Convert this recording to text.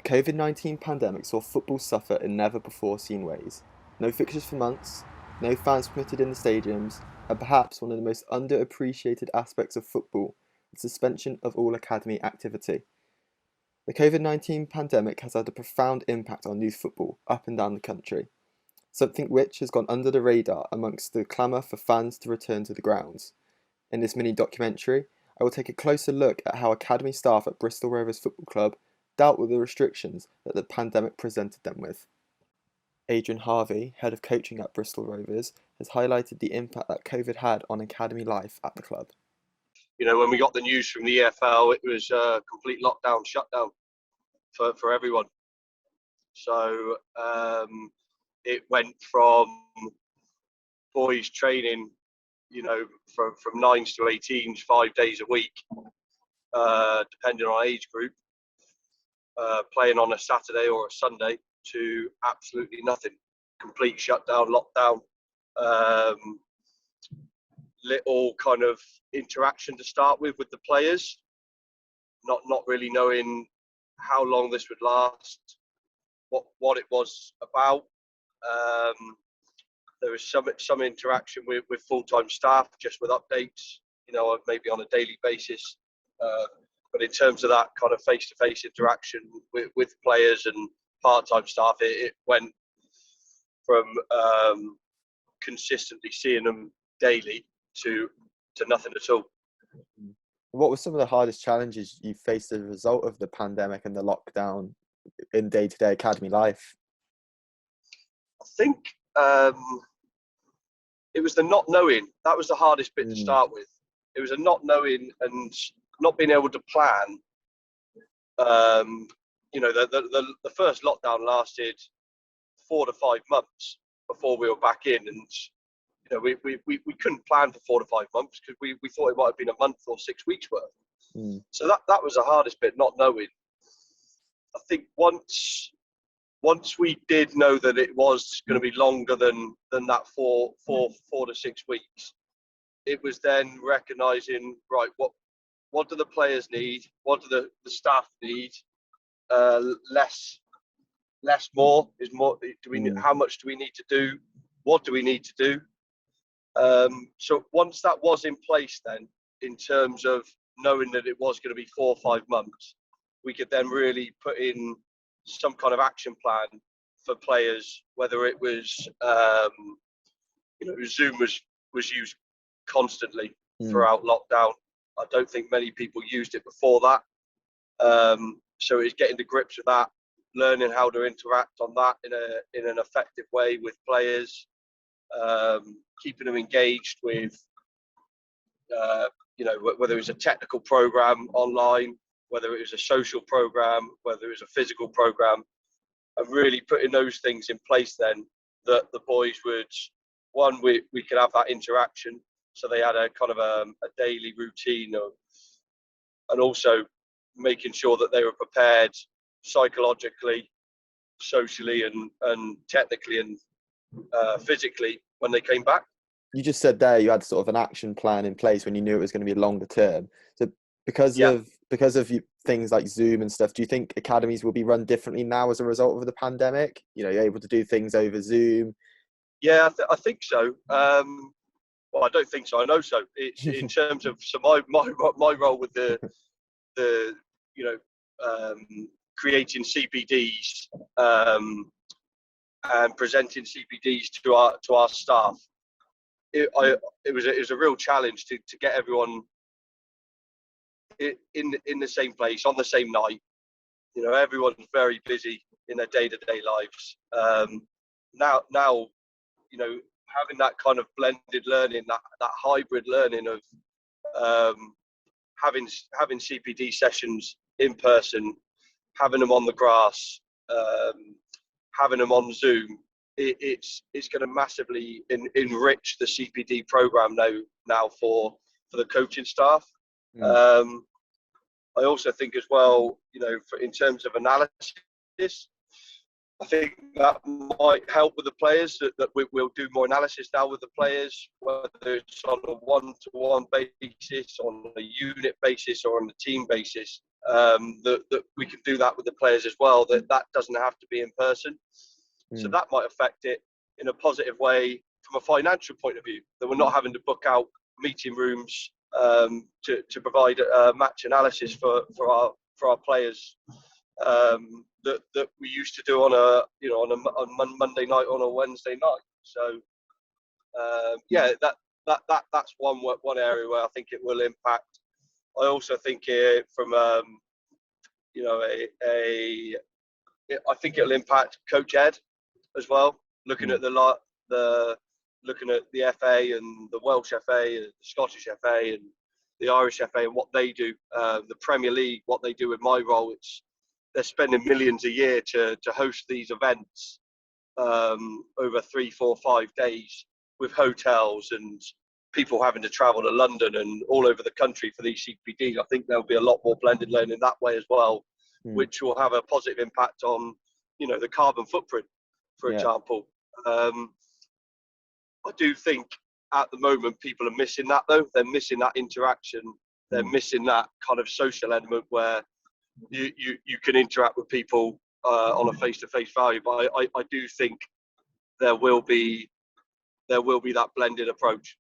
COVID-19 pandemic saw football suffer in never-before-seen ways. No fixtures for months, no fans permitted in the stadiums, and perhaps one of the most underappreciated aspects of football, the suspension of all academy activity. The COVID-19 pandemic has had a profound impact on youth football up and down the country, something which has gone under the radar amongst the clamour for fans to return to the grounds. In this mini documentary, I will take a closer look at how academy staff at Bristol Rovers Football Club dealt with the restrictions that the pandemic presented them with. Adrian Harvie, head of coaching at Bristol Rovers, has highlighted the impact that COVID had on academy life at the club. You know, when we got the news from the EFL, it was a complete lockdown, shutdown for everyone. So it went from boys training, you know, from 9s to 18s, 5 days a week, depending on age group, playing on a Saturday or a Sunday, to absolutely nothing. Complete shutdown, lockdown. Little kind of interaction to start with the players, not really knowing how long this would last, what it was about. There was some interaction with full-time staff, just with updates, you know, maybe on a daily basis. But in terms of that kind of face-to-face interaction with players and part-time staff, it went from consistently seeing them daily to nothing at all. What were some of the hardest challenges you faced as a result of the pandemic and the lockdown in day-to-day academy life? I think it was the not knowing. That was the hardest bit to start with. It was a not knowing and not being able to plan. You know, the first lockdown lasted 4 to 5 months before we were back in, and you know, we couldn't plan for 4 to 5 months because we thought it might have been a month or 6 weeks worth. So that was the hardest bit, not knowing. I think once we did know that it was going to be longer than that 4 to 6 weeks, it was then recognising, right, what do the players need? What do the staff need? Less more is more. How much do we need to do? What do we need to do? So once that was in place, then in terms of knowing that it was going to be 4 or 5 months, we could then really put in some kind of action plan for players. Whether it was, you know, Zoom was used constantly throughout lockdown. I don't think many people used it before that. So it's getting to grips with that, learning how to interact on that in an effective way with players. Keeping them engaged with, you know, whether it was a technical program online, whether it was a social program, whether it was a physical program, and really putting those things in place then that the boys would, one, we could have that interaction, so they had a kind of a daily routine and also making sure that they were prepared psychologically, socially and technically and physically when they came back. You just said there you had sort of an action plan in place when you knew it was going to be longer term. So because of things like Zoom and stuff, do you think academies will be run differently now as a result of the pandemic? You know, you're able to do things over Zoom. Yeah, I think so. Well, I don't think so. I know so. It's in terms of my role with the you know, creating CPDs and presenting CPDs to our staff. It was a real challenge to get everyone in the same place on the same night. You know, everyone's very busy in their day-to-day lives. Now, you know, having that kind of blended learning, that hybrid learning of having CPD sessions in person, having them on the grass, having them on Zoom, it's going to massively enrich the CPD program now for the coaching staff. I also think as well, you know, in terms of analysis, I think that might help with the players, that we'll do more analysis now with the players, whether it's on a one-to-one basis, on a unit basis, or on a team basis. That we can do that with the players as well, that doesn't have to be in person. So that might affect it in a positive way from a financial point of view, that we're not having to book out meeting rooms to provide match analysis for our players. That we used to do on a Monday night, on a Wednesday night. So that's one area where I think it will impact. I also think from I think it'll impact Coach Ed as well. Looking at looking at the FA and the Welsh FA and the Scottish FA and the Irish FA and what they do, the Premier League, what they do in my role. They're spending millions a year to host these events over 3, 4, 5 days, with hotels and people having to travel to London and all over the country for these CPDs. I think there'll be a lot more blended learning that way as well, which will have a positive impact on, the carbon footprint, for example. I do think at the moment people are missing that, though. They're missing that interaction. They're missing that kind of social element where you can interact with people on a face-to-face value. But I do think there will be that blended approach.